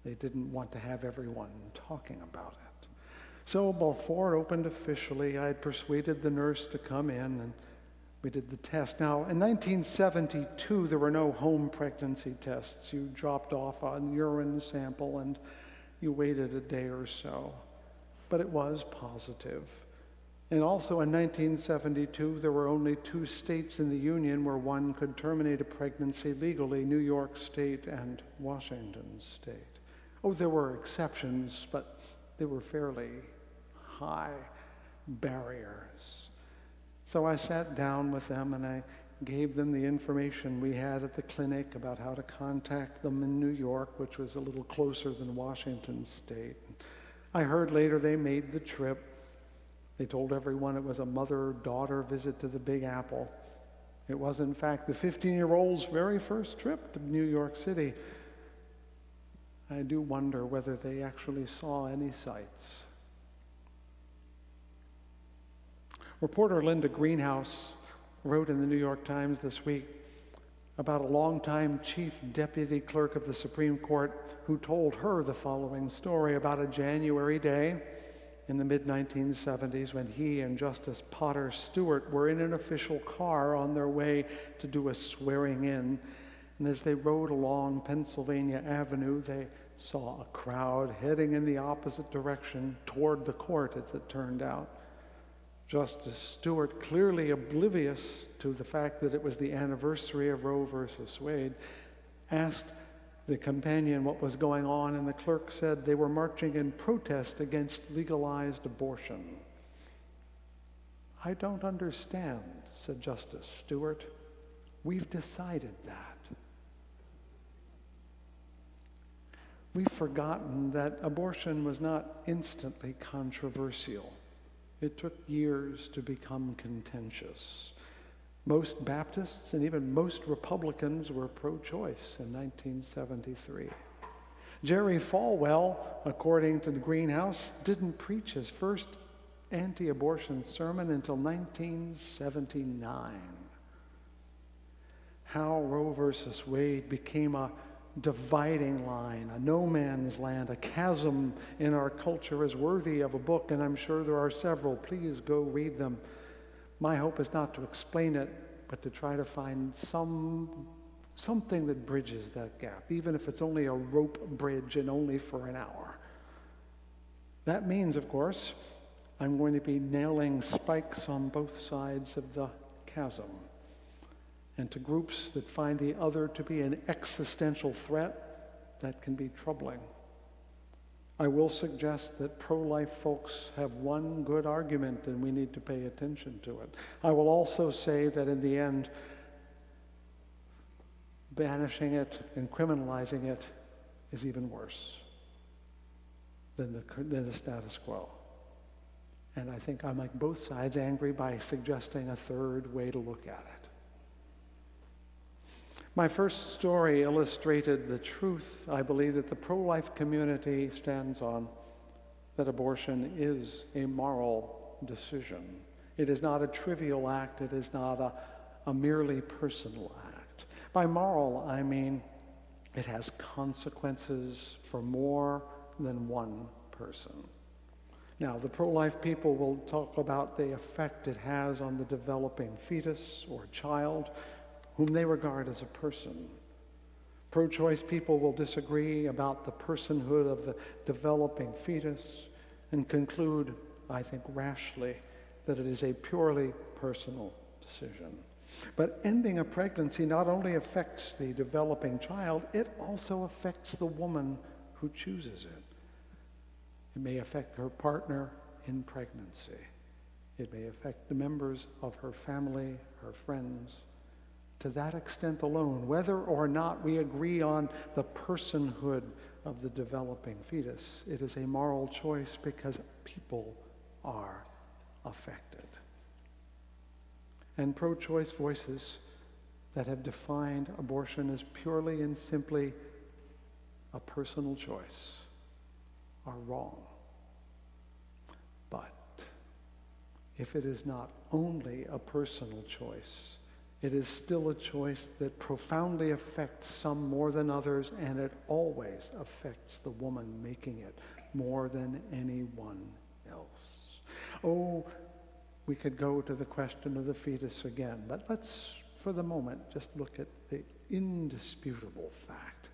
They didn't want to have everyone talking about it. So before it opened officially, I had persuaded the nurse to come in, and we did the test. Now, in 1972, there were no home pregnancy tests. You dropped off a urine sample and you waited a day or so. But it was positive. And also in 1972, there were only 2 states in the Union where one could terminate a pregnancy legally, New York State and Washington State. Oh, there were exceptions, but they were fairly high barriers. So I sat down with them and I gave them the information we had at the clinic about how to contact them in New York, which was a little closer than Washington State. I heard later they made the trip. They told everyone it was a mother-daughter visit to the Big Apple. It was, in fact, the 15-year-old's very first trip to New York City. I do wonder whether they actually saw any sights. Reporter Linda Greenhouse wrote in the New York Times this week about a longtime chief deputy clerk of the Supreme Court who told her the following story about a January day in the mid-1970s when he and Justice Potter Stewart were in an official car on their way to do a swearing in. And as they rode along Pennsylvania Avenue, they saw a crowd heading in the opposite direction toward the court, as it turned out. Justice Stewart, clearly oblivious to the fact that it was the anniversary of Roe versus Wade, asked the companion what was going on, and the clerk said they were marching in protest against legalized abortion. "I don't understand," said Justice Stewart. "We've decided that." We've forgotten that abortion was not instantly controversial. It took years to become contentious. Most Baptists and even most Republicans were pro-choice in 1973. Jerry Falwell, according to the Greenhouse, didn't preach his first anti-abortion sermon until 1979. How Roe versus Wade became a dividing line, a no man's land, a chasm in our culture is worthy of a book, and I'm sure there are several. Please go read them. My hope is not to explain it, but to try to find something that bridges that gap, even if it's only a rope bridge and only for an hour. That means, of course, I'm going to be nailing spikes on both sides of the chasm. And to groups that find the other to be an existential threat, that can be troubling. I will suggest that pro-life folks have one good argument and we need to pay attention to it. I will also say that in the end, banishing it and criminalizing it is even worse than the status quo. And I think I make both sides angry by suggesting a third way to look at it. My first story illustrated the truth I believe that the pro-life community stands on, that abortion is a moral decision. It is not a trivial act. It is not a merely personal act. By moral, I mean it has consequences for more than one person. Now, the pro-life people will talk about the effect it has on the developing fetus or child, whom they regard as a person. Pro-choice people will disagree about the personhood of the developing fetus and conclude, I think rashly, that it is a purely personal decision. But ending a pregnancy not only affects the developing child, it also affects the woman who chooses it. It may affect her partner in pregnancy. It may affect the members of her family, her friends. To that extent alone, whether or not we agree on the personhood of the developing fetus, it is a moral choice because people are affected. And pro-choice voices that have defined abortion as purely and simply a personal choice are wrong. But if it is not only a personal choice, It is still a choice that profoundly affects some more than others, and it always affects the woman making it more than anyone else. Oh, we could go to the question of the fetus again, but let's, for the moment, just look at the indisputable fact.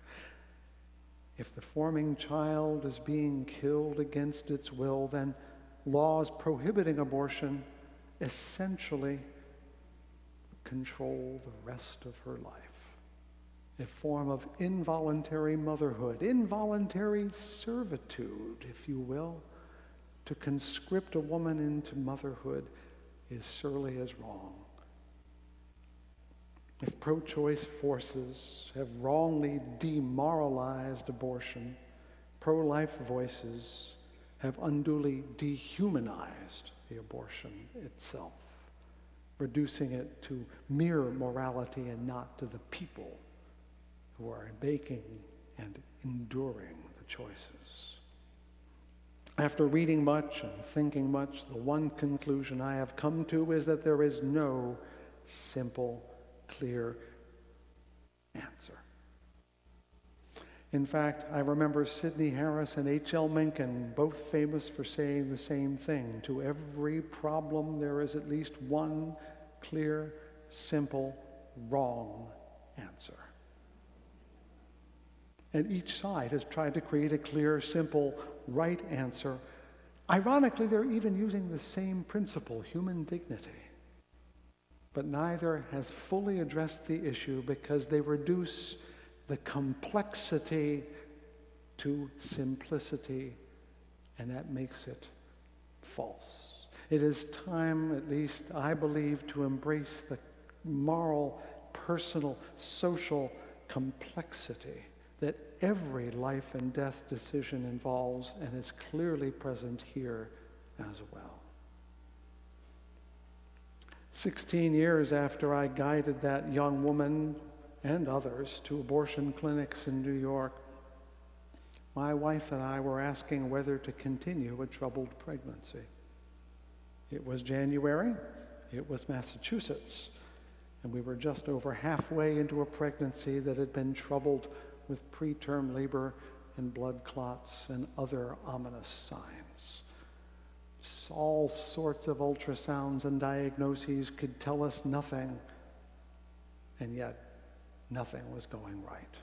If the forming child is being killed against its will, then laws prohibiting abortion essentially control the rest of her life. A form of involuntary motherhood, involuntary servitude, if you will. To conscript a woman into motherhood is surely as wrong. If pro-choice forces have wrongly demoralized abortion, pro-life voices have unduly dehumanized the abortion itself, reducing it to mere morality and not to the people who are making and enduring the choices. After reading much and thinking much, the one conclusion I have come to is that there is no simple, clear answer. In fact, I remember Sidney Harris and H.L. Mencken, both famous for saying the same thing. To every problem, there is at least one clear, simple, wrong answer. And each side has tried to create a clear, simple, right answer. Ironically, they're even using the same principle, human dignity. But neither has fully addressed the issue because they reduce the complexity to simplicity, and that makes it false. It is time, at least I believe, to embrace the moral, personal, social complexity that every life and death decision involves and is clearly present here as well. 16 years after I guided that young woman and others to abortion clinics in New York, my wife and I were asking whether to continue a troubled pregnancy. It was January, it was Massachusetts, and we were just over halfway into a pregnancy that had been troubled with preterm labor and blood clots and other ominous signs. All sorts of ultrasounds and diagnoses could tell us nothing, and yet nothing was going right.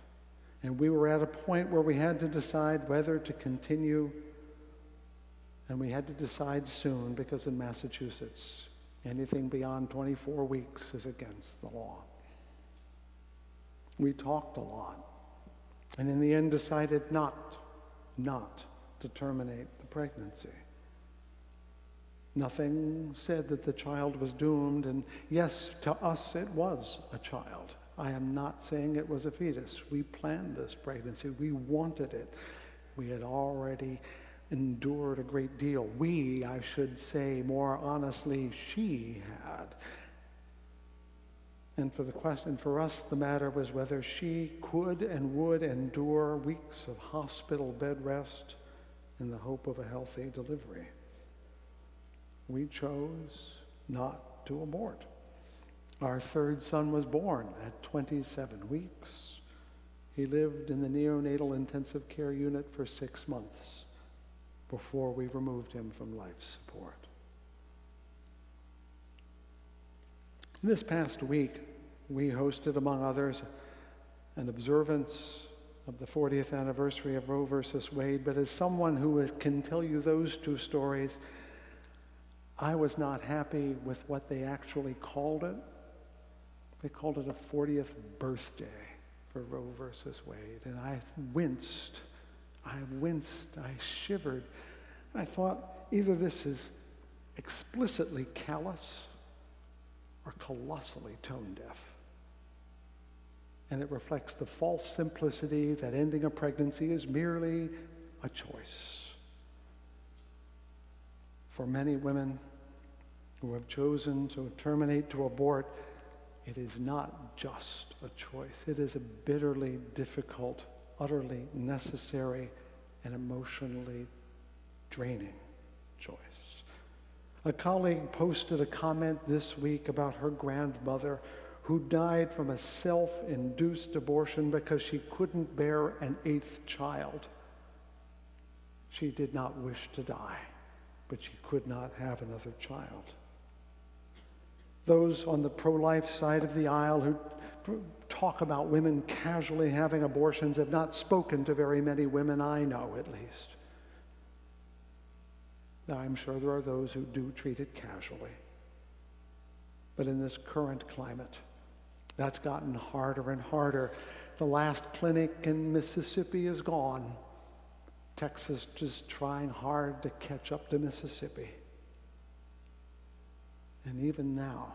And we were at a point where we had to decide whether to continue, and we had to decide soon because in Massachusetts, anything beyond 24 weeks is against the law. We talked a lot, and in the end decided not to terminate the pregnancy. Nothing said that the child was doomed, and yes, to us it was a child. I am not saying it was a fetus. We planned this pregnancy. We wanted it. We had already endured a great deal. We, I should say more honestly, she had. And for us, the matter was whether she could and would endure weeks of hospital bed rest in the hope of a healthy delivery. We chose not to abort. Our third son was born at 27 weeks. He lived in the neonatal intensive care unit for 6 months before we removed him from life support. This past week, we hosted, among others, an observance of the 40th anniversary of Roe versus Wade, but as someone who can tell you those two stories, I was not happy with what they actually called it. They called it a 40th birthday for Roe versus Wade, and I winced, I shivered. I thought, either this is explicitly callous or colossally tone deaf. And it reflects the false simplicity that ending a pregnancy is merely a choice. For many women who have chosen to terminate, to abort, it is not just a choice. It is a bitterly difficult, utterly necessary, and emotionally draining choice. A colleague posted a comment this week about her grandmother who died from a self-induced abortion because she couldn't bear an eighth child. She did not wish to die, but she could not have another child. Those on the pro-life side of the aisle who talk about women casually having abortions have not spoken to very many women I know, at least. Now, I'm sure there are those who do treat it casually. But in this current climate, that's gotten harder and harder. The last clinic in Mississippi is gone. Texas is trying hard to catch up to Mississippi. And even now,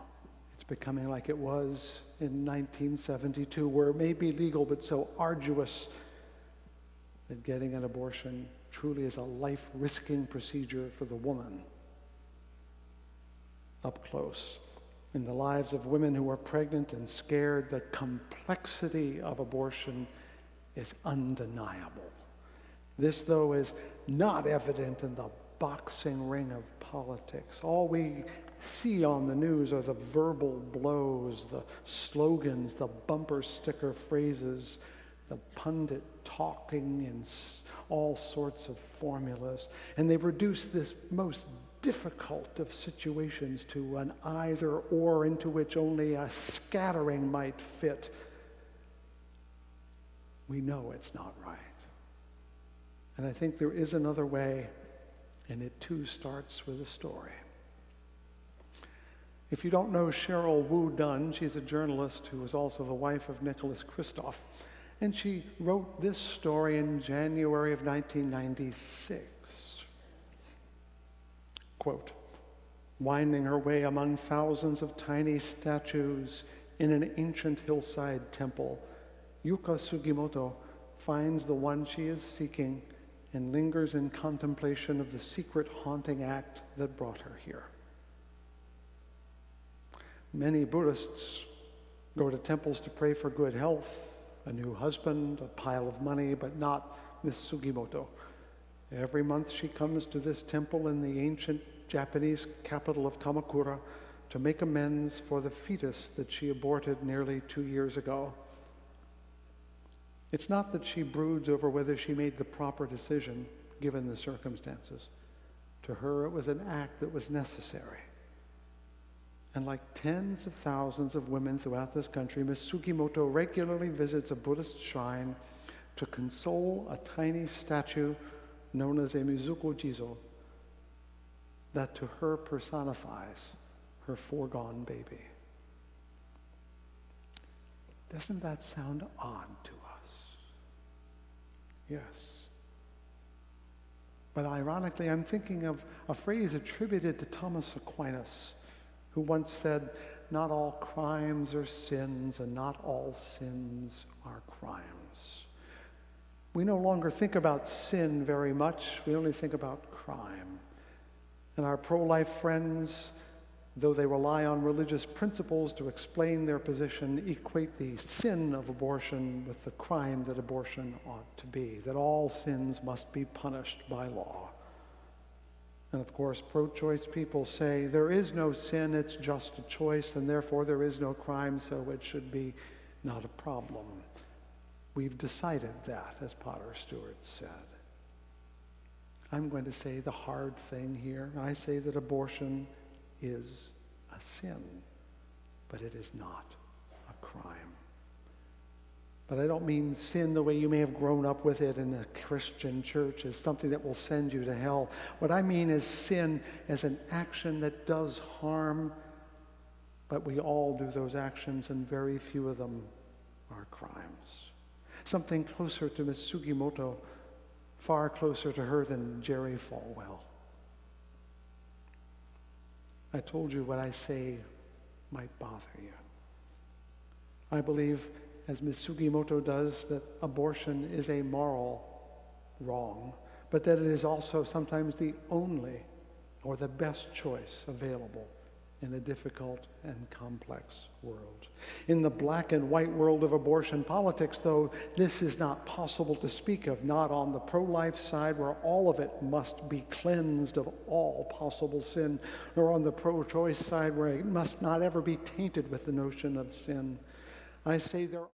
it's becoming like it was in 1972, where it may be legal but so arduous that getting an abortion truly is a life-risking procedure for the woman. Up close, in the lives of women who are pregnant and scared, the complexity of abortion is undeniable. This, though, is not evident in the boxing ring of politics. All we see on the news are the verbal blows, the slogans, the bumper sticker phrases, the pundit talking in all sorts of formulas. And they reduce this most difficult of situations to an either or into which only a scattering might fit. We know it's not right. And I think there is another way, and it too starts with a story. If you don't know Cheryl Wu Dunn, she's a journalist who was also the wife of Nicholas Kristof, and she wrote this story in January of 1996. Quote, winding her way among thousands of tiny statues in an ancient hillside temple, Yuka Sugimoto finds the one she is seeking and lingers in contemplation of the secret haunting act that brought her here. Many Buddhists go to temples to pray for good health, a new husband, a pile of money, but not Miss Sugimoto. Every month she comes to this temple in the ancient Japanese capital of Kamakura to make amends for the fetus that she aborted nearly 2 years ago. It's not that she broods over whether she made the proper decision, given the circumstances. To her, it was an act that was necessary. And like tens of thousands of women throughout this country, Miss Sugimoto regularly visits a Buddhist shrine to console a tiny statue known as a Mizuko Jizo that to her personifies her foregone baby. Doesn't that sound odd to us? Yes. But ironically, I'm thinking of a phrase attributed to Thomas Aquinas, who once said, not all crimes are sins, and not all sins are crimes. We no longer think about sin very much. We only think about crime. And our pro-life friends, though they rely on religious principles to explain their position, equate the sin of abortion with the crime that abortion ought to be, that all sins must be punished by law. And of course, pro-choice people say there is no sin, it's just a choice, and therefore there is no crime, so it should be not a problem. We've decided that, as Potter Stewart said. I'm going to say the hard thing here. I say that abortion is a sin, but it is not a crime. But I don't mean sin the way you may have grown up with it in a Christian church as something that will send you to hell. What I mean is sin as an action that does harm, but we all do those actions and very few of them are crimes. Something closer to Miss Sugimoto, far closer to her than Jerry Falwell. I told you what I say might bother you. I believe, as Ms. Sugimoto does, that abortion is a moral wrong, but that it is also sometimes the only or the best choice available in a difficult and complex world. In the black and white world of abortion politics, though, this is not possible to speak of, not on the pro-life side where all of it must be cleansed of all possible sin, nor on the pro-choice side where it must not ever be tainted with the notion of sin. I say there